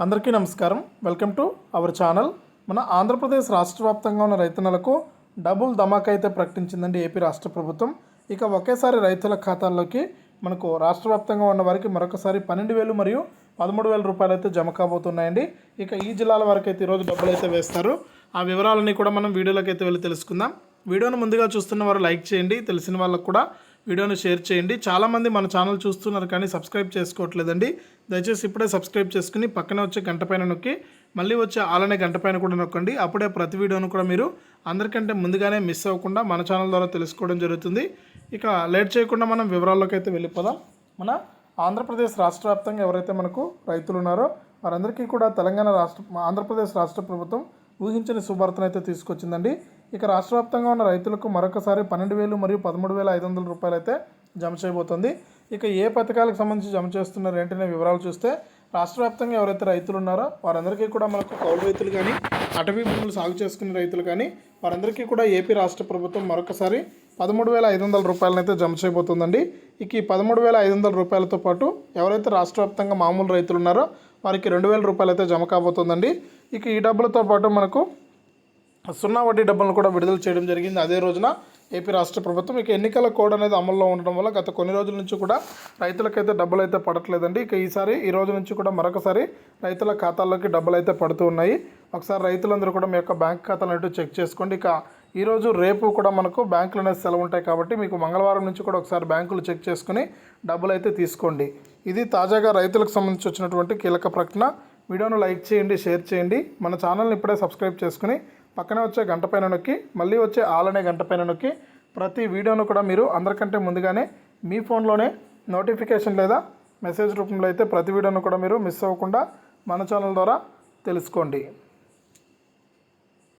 అందరికీ నమస్కారం. Welcome to our channel. మన ఆంధ్రప్రదేశ్ రాష్ట్ర వ్యాప్తంగా ఉన్న రైతన్నలకు డబుల్ ధమాకా అయితే ప్రకటించిందండి ఏపీ రాష్ట్ర ప్రభుత్వం. ఇక ఒకేసారి రైతుల ఖాతాల్లోకి మనకు రాష్ట్ర వ్యాప్తంగా ఉన్న వారికి మరొకసారి 12,000 మరియు 13,000 రూపాయలు అయితే జమ కాబోతున్నాయండి. ఇక ఈ జిల్లాల వరకు అయితే ఈరోజు డబ్బులు అయితే వేస్తారు. ఆ వివరాలన్నీ కూడా మనం వీడియోలోకి అయితే వెళ్ళి తెలుసుకుందాం. వీడియోను ముందుగా చూస్తున్న వారు లైక్ చేయండి, తెలిసిన వాళ్ళకు కూడా వీడియోని షేర్ చేయండి. చాలామంది మన ఛానల్ చూస్తున్నారు కానీ సబ్స్క్రైబ్ చేసుకోవట్లేదండి. దయచేసి ఇప్పుడే సబ్స్క్రైబ్ చేసుకుని పక్కనే వచ్చే గంట పైన నొక్కి మళ్ళీ వచ్చే ఆలనే గంట పైన కూడా నొక్కండి. అప్పుడే ప్రతి వీడియోను కూడా మీరు అందరికంటే ముందుగానే మిస్ అవ్వకుండా మన ఛానల్ ద్వారా తెలుసుకోవడం జరుగుతుంది. ఇక లేట్ చేయకుండా మనం వివరాల్లోకి అయితే వెళ్ళిపోదాం. మన ఆంధ్రప్రదేశ్ రాష్ట్ర వ్యాప్తంగా ఎవరైతే మనకు రైతులు ఉన్నారో వారందరికీ కూడా ఆంధ్రప్రదేశ్ రాష్ట్ర ప్రభుత్వం ఊహించని శుభార్తను అయితే తీసుకొచ్చిందండి. ఇక రాష్ట్ర వ్యాప్తంగా ఉన్న రైతులకు మరొకసారి 12,000 మరియు 13,500 రూపాయలు అయితే జమ చేయబోతుంది. ఇక ఏ పథకాలకు సంబంధించి జమ చేస్తున్నారు ఏంటనే వివరాలు చూస్తే రాష్ట్ర వ్యాప్తంగా ఎవరైతే రైతులు ఉన్నారో వారందరికీ కూడా మనకు కౌలు రైతులు కానీ అటవీ భూములు సాగు చేసుకునే రైతులు కానీ వారందరికీ కూడా ఏపీ రాష్ట్ర ప్రభుత్వం మరొకసారి 13,500 రూపాయలను అయితే జమ చేయబోతుందండి. ఇక ఈ 13,500 రూపాయలతో పాటు ఎవరైతే రాష్ట్ర వ్యాప్తంగా మామూలు రైతులు ఉన్నారో వారికి 2,000 రూపాయలు అయితే జమ కాబోతుందండి. ఇక ఈ డబ్బులతో పాటు మనకు 0 వడ్డీ డబ్బులను కూడా విడుదల చేయడం జరిగింది అదే రోజున ఏపీ రాష్ట్ర ప్రభుత్వం. ఇక ఎన్నికల కోడ్ అనేది అమల్లో ఉండడం వల్ల గత కొన్ని రోజుల నుంచి కూడా రైతులకైతే డబ్బులు అయితే పడట్లేదండి. ఇక ఈ రోజు నుంచి కూడా మరొకసారి రైతుల ఖాతాల్లోకి డబ్బులు అయితే పడుతూ ఉన్నాయి. ఒకసారి రైతులందరూ కూడా మీ యొక్క బ్యాంక్ ఖాతాలను చెక్ చేసుకోండి. ఇక ఈరోజు రేపు కూడా మనకు బ్యాంకులు అనేది సెలవు ఉంటాయి కాబట్టి మీకు మంగళవారం నుంచి కూడా ఒకసారి బ్యాంకులు చెక్ చేసుకుని డబ్బులు అయితే తీసుకోండి. ఇది తాజాగా రైతులకు సంబంధించి వచ్చినటువంటి కీలక ప్రకటన. వీడియోను లైక్ చేయండి, షేర్ చేయండి. మన ఛానల్ని ఇప్పుడే సబ్స్క్రైబ్ చేసుకుని పక్కనే వచ్చే గంట పైన నొక్కి మళ్ళీ వచ్చే ఆలనే గంట పైన నొక్కి ప్రతి వీడియోను కూడా మీరు అందరికంటే ముందుగానే మీ ఫోన్లోనే నోటిఫికేషన్ లేదా మెసేజ్ రూపంలో అయితే ప్రతి వీడియోను కూడా మీరు మిస్ అవ్వకుండా మన ఛానల్ ద్వారా తెలుసుకోండి.